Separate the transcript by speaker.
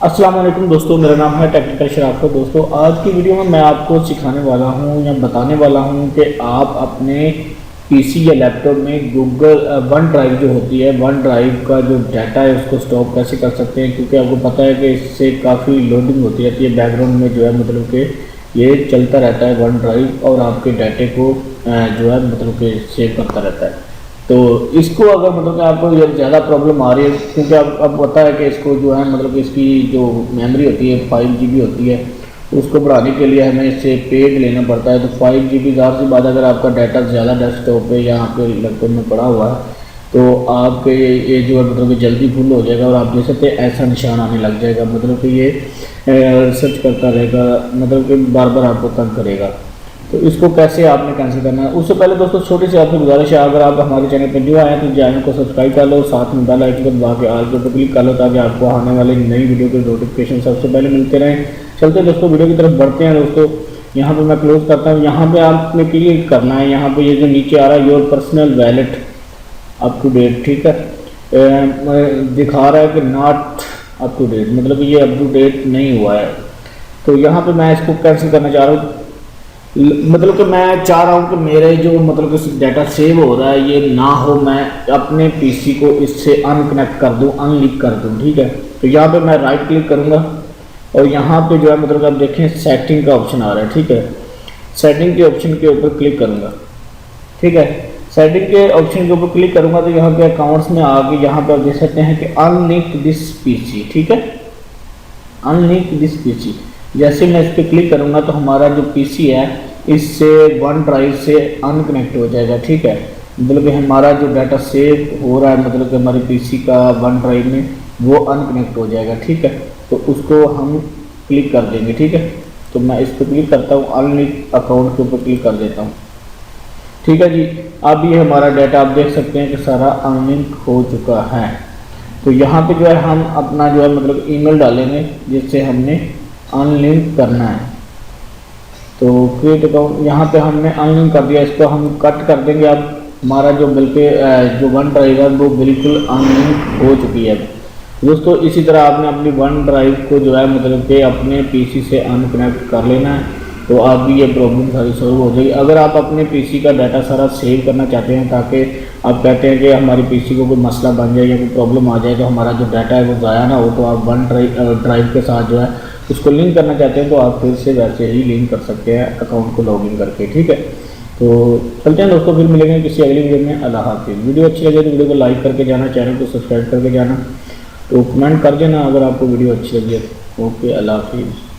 Speaker 1: अस्सलाम वालेकुम दोस्तों, मेरा नाम है टेक्निकल शराफत। दोस्तों आज की वीडियो में मैं आपको सिखाने वाला हूं या बताने वाला हूं कि आप अपने पीसी या लैपटॉप में गूगल वन ड्राइव जो होती है, वन ड्राइव का जो डाटा है उसको स्टॉप कैसे कर सकते हैं। क्योंकि आपको पता है कि इससे काफ़ी लोडिंग होती रहती है बैकग्राउंड में, जो है मतलब कि ये चलता रहता है वन ड्राइव और आपके डाटे को जो है मतलब कि सेव करता रहता है। तो इसको अगर मतलब कि आपको ज़्यादा प्रॉब्लम आ रही है, क्योंकि अब पता है कि इसको जो है मतलब कि इसकी जो मेमोरी होती है 5 GB होती है, उसको बढ़ाने के लिए हमें इससे पेड लेना पड़ता है। तो 5 GB ज़ाहिर सी बात, अगर आपका डाटा ज़्यादा डेस्कटॉप पे या आपके लैपटॉप में पड़ा हुआ है तो आपके ये जो है मतलब कि जल्दी फुल हो जाएगा और आप देख सकते हैं ऐसा निशान आने लग जाएगा, मतलब कि ये रिसर्च करता रहेगा, मतलब कि बार बार आपको तंग करेगा। तो इसको कैसे आपने कैंसिल करना है, उससे पहले दोस्तों छोटी सी आपकी गुजारिश है, अगर आप हमारे चैनल पर न्यू आए हैं तो चैनल को सब्सक्राइब कर लो, साथ में बेल आइकन को दबा के ऑल के ऊपर क्लिक कर लो ताकि आपको आने वाली नई वीडियो के नोटिफिकेशन सबसे पहले मिलते रहें। चलते हैं दोस्तों वीडियो की तरफ बढ़ते हैं। दोस्तों यहाँ पे मैं क्लोज करता हूँ, यहाँ पे आपने क्लिक करना है, यहाँ पे ये जो नीचे आ रहा है your personal wallet up to date, ठीक है, दिखा रहा है कि नॉट अप टू डेट, मतलब कि ये अप टू डेट नहीं हुआ है। तो यहाँ पे मैं इसको कैंसिल करना चाह रहा हूँ, मतलब कि मैं चाह रहा हूँ कि मेरे जो मतलब कि डाटा सेव हो रहा है ये ना हो, मैं अपने पीसी को इससे अनकनेक्ट कर दूँ, अनलिंक कर दूँ, ठीक है। तो यहाँ पे मैं राइट क्लिक करूँगा और यहाँ पे जो है मतलब आप देखें सेटिंग का ऑप्शन आ रहा है, ठीक है। सेटिंग के ऑप्शन के ऊपर क्लिक करूँगा, ठीक है। सेटिंग के ऑप्शन के ऊपर क्लिक करूँगा तो यहाँ पे अकाउंट्स में आगे यहाँ पे आप देख सकते हैं कि अनलिंक दिस पीसी, ठीक है, अनलिंक दिस पीसी। जैसे मैं इस पर क्लिक करूँगा तो हमारा जो पीसी है इससे वन ड्राइव से अनकनेक्ट हो जाएगा, ठीक है। मतलब कि हमारा जो डाटा सेव हो रहा है मतलब कि हमारे पीसी का वन ड्राइव में वो अनकनेक्ट हो जाएगा, ठीक है। तो उसको हम क्लिक कर देंगे, ठीक है। तो मैं इस पर क्लिक करता हूँ, अनलिंक अकाउंट के ऊपर क्लिक कर देता हूँ, ठीक है जी। अब ये हमारा डाटा आप देख सकते हैं कि सारा अनलिंक हो चुका है। तो यहाँ पे जो है हम अपना जो है मतलब ईमेल डालेंगे जिससे हमने अनलिंक करना है। तो क्रिएट अकाउंट यहाँ पे हमने अनलिंक कर दिया, इसको हम कट कर देंगे। अब हमारा जो बिल्कुल जो वन ड्राइव है वो बिल्कुल अनलिंक हो चुकी है। दोस्तों इसी तरह आपने अपनी वन ड्राइव को जो है मतलब कि अपने पीसी से अनकनेक्ट कर लेना है, तो आपकी ये प्रॉब्लम सारी सॉल्व हो जाएगी। अगर आप अपने पीसी का डाटा सारा सेव करना चाहते हैं ताकि आप कहते हैं कि हमारे पीसी को कोई मसला बन जाए या कोई प्रॉब्लम आ जाए तो हमारा जो डाटा है वो ज़ाया ना हो, तो आप वन ड्राइव के साथ जो है उसको लिंक करना चाहते हैं तो आप फिर से वैसे ही लिंक कर सकते हैं अकाउंट को लॉगिन करके, ठीक है। तो चलते हैं दोस्तों, फिर मिलेंगे किसी अगली वीडियो में। अल्लाह हाफिज़। वीडियो अच्छी लगे तो वीडियो को लाइक करके जाना, चैनल को सब्सक्राइब करके जाना, तो कमेंट कर देना अगर आपको वीडियो अच्छी लगी है। ओके, अल्लाह हाफिज़।